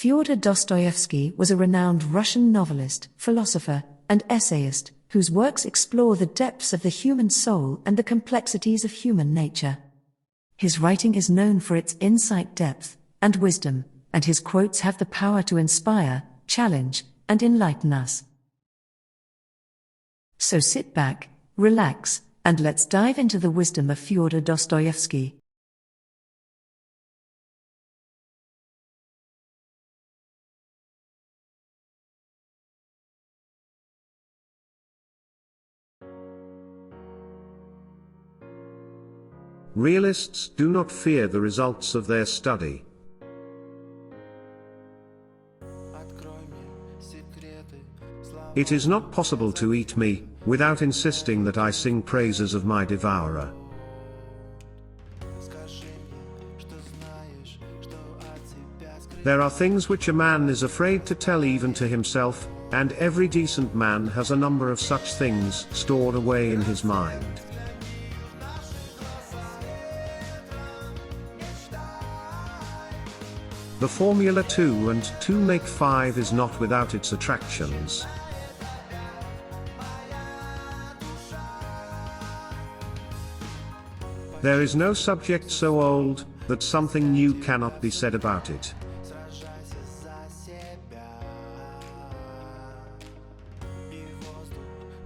Fyodor Dostoevsky was a renowned Russian novelist, philosopher, and essayist, whose works explore the depths of the human soul and the complexities of human nature. His writing is known for its insight, depth, and wisdom, and his quotes have the power to inspire, challenge, and enlighten us. So sit back, relax, and let's dive into the wisdom of Fyodor Dostoevsky. Realists do not fear the results of their study. It is not possible to eat me, without insisting that I sing praises of my devourer. There are things which a man is afraid to tell even to himself, and every decent man has a number of such things stored away in his mind. The formula 2 and 2 make 5 is not without its attractions. There is no subject so old, that something new cannot be said about it.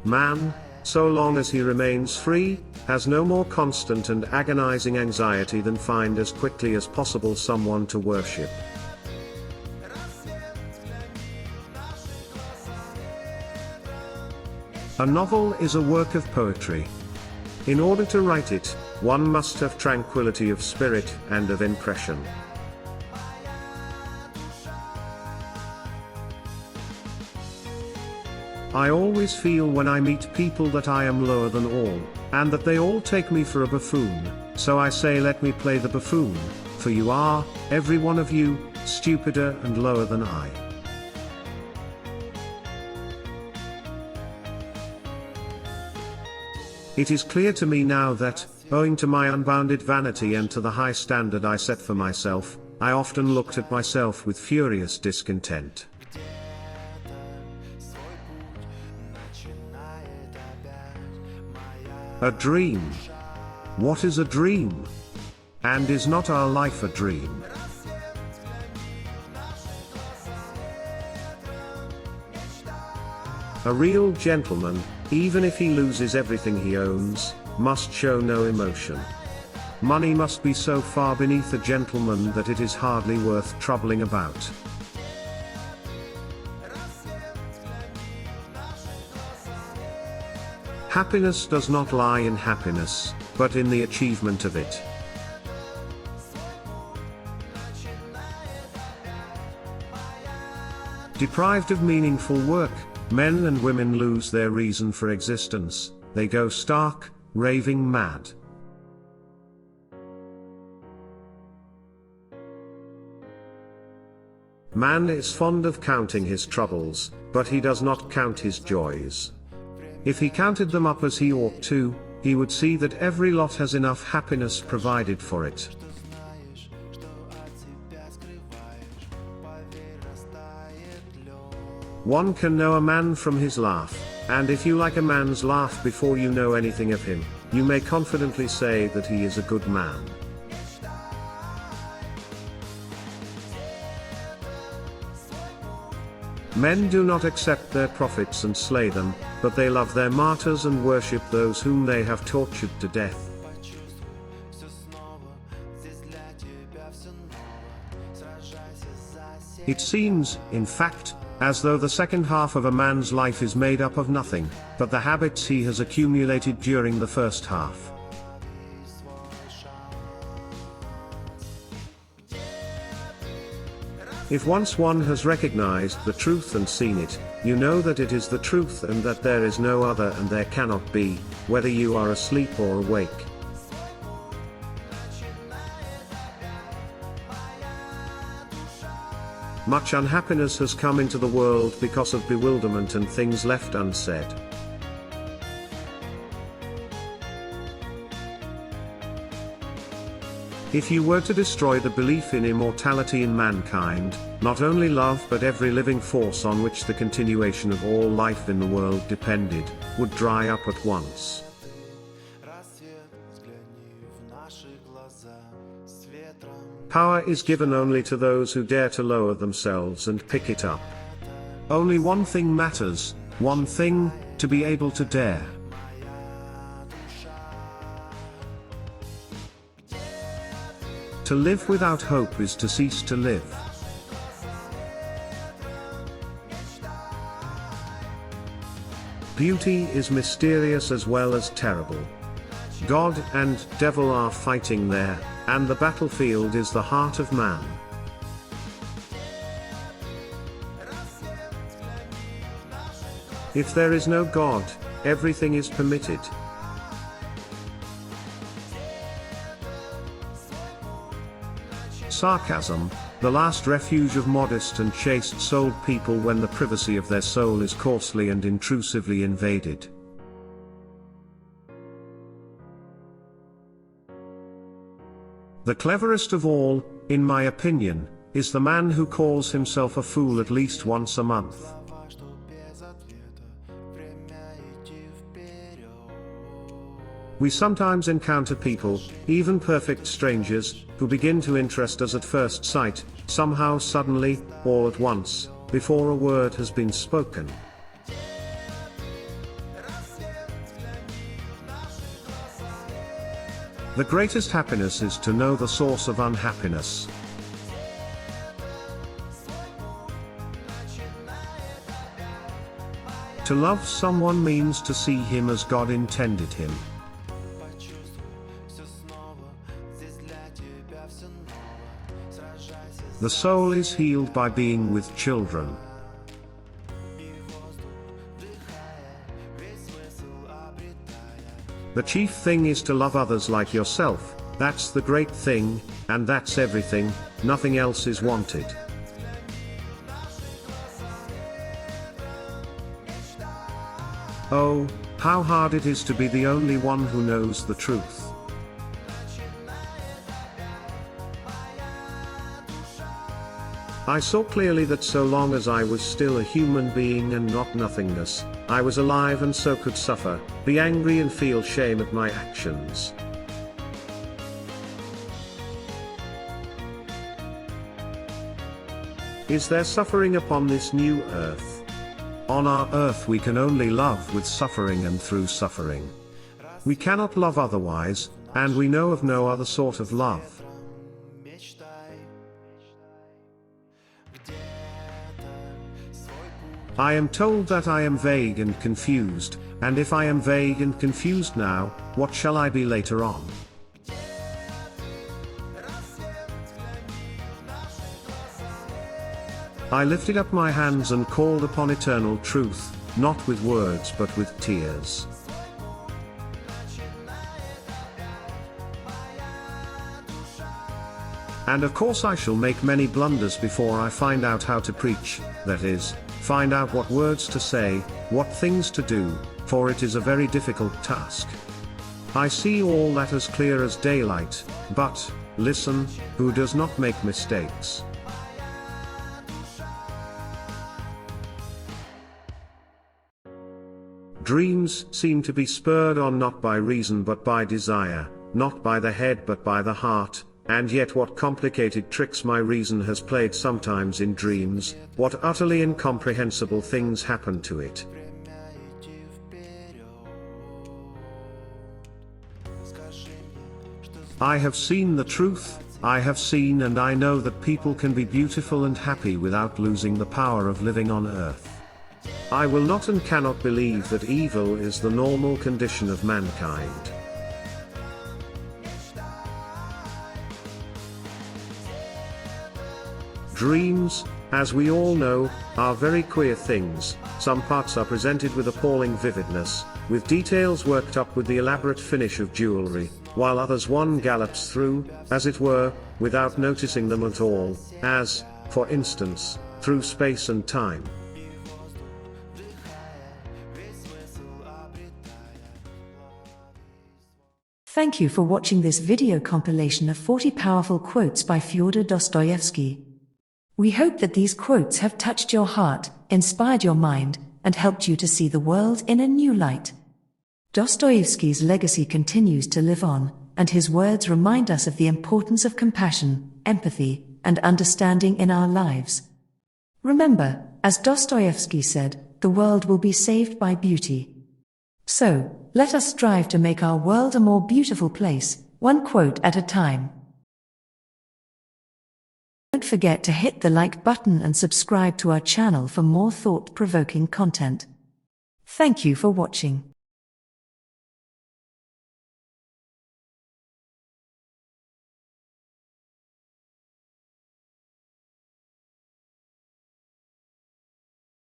Man, so long as he remains free, has no more constant and agonizing anxiety than find as quickly as possible someone to worship. A novel is a work of poetry. In order to write it, one must have tranquility of spirit and of impression. I always feel when I meet people that I am lower than all, and that they all take me for a buffoon, so I say, let me play the buffoon, for you are, every one of you, stupider and lower than I. It is clear to me now that, owing to my unbounded vanity and to the high standard I set for myself, I often looked at myself with furious discontent. A dream. What is a dream? And is not our life a dream? A real gentleman, even if he loses everything he owns, must show no emotion. Money must be so far beneath a gentleman that it is hardly worth troubling about. Happiness does not lie in happiness, but in the achievement of it. Deprived of meaningful work, men and women lose their reason for existence, they go stark, raving mad. Man is fond of counting his troubles, but he does not count his joys. If he counted them up as he ought to, he would see that every lot has enough happiness provided for it. One can know a man from his laugh, and if you like a man's laugh before you know anything of him, you may confidently say that he is a good man. Men do not accept their prophets and slay them, but they love their martyrs and worship those whom they have tortured to death. It seems, in fact, as though the second half of a man's life is made up of nothing but the habits he has accumulated during the first half. If once one has recognized the truth and seen it, you know that it is the truth and that there is no other and there cannot be, whether you are asleep or awake. Much unhappiness has come into the world because of bewilderment and things left unsaid. If you were to destroy the belief in immortality in mankind, not only love but every living force on which the continuation of all life in the world depended, would dry up at once. Power is given only to those who dare to lower themselves and pick it up. Only one thing matters, one thing, to be able to dare. To live without hope is to cease to live. Beauty is mysterious as well as terrible. God and devil are fighting there, and the battlefield is the heart of man. If there is no God, everything is permitted. Sarcasm, the last refuge of modest and chaste-souled people when the privacy of their soul is coarsely and intrusively invaded. The cleverest of all, in my opinion, is the man who calls himself a fool at least once a month. We sometimes encounter people, even perfect strangers, who begin to interest us at first sight, somehow suddenly, all at once, before a word has been spoken. The greatest happiness is to know the source of unhappiness. To love someone means to see him as God intended him. The soul is healed by being with children. The chief thing is to love others like yourself, that's the great thing, and that's everything, nothing else is wanted. Oh, how hard it is to be the only one who knows the truth. I saw clearly that so long as I was still a human being and not nothingness, I was alive and so could suffer, be angry and feel shame at my actions. Is there suffering upon this new earth? On our earth we can only love with suffering and through suffering. We cannot love otherwise, and we know of no other sort of love. I am told that I am vague and confused, and if I am vague and confused now, what shall I be later on? I lifted up my hands and called upon eternal truth, not with words but with tears. And of course I shall make many blunders before I find out how to preach, that is, find out what words to say, what things to do, for it is a very difficult task. I see all that as clear as daylight, but, listen, who does not make mistakes? Dreams seem to be spurred on not by reason but by desire, not by the head but by the heart, and yet what complicated tricks my reason has played sometimes in dreams, what utterly incomprehensible things happen to it. I have seen the truth, I have seen and I know that people can be beautiful and happy without losing the power of living on earth. I will not and cannot believe that evil is the normal condition of mankind. Dreams, as we all know, are very queer things. Some parts are presented with appalling vividness, with details worked up with the elaborate finish of jewelry, while others one gallops through, as it were, without noticing them at all, as, for instance, through space and time. Thank you for watching this video compilation of 40 powerful quotes by Fyodor Dostoevsky. We hope that these quotes have touched your heart, inspired your mind, and helped you to see the world in a new light. Dostoevsky's legacy continues to live on, and his words remind us of the importance of compassion, empathy, and understanding in our lives. Remember, as Dostoevsky said, the world will be saved by beauty. So, let us strive to make our world a more beautiful place, one quote at a time. Don't forget to hit the like button and subscribe to our channel for more thought-provoking content. Thank you for watching.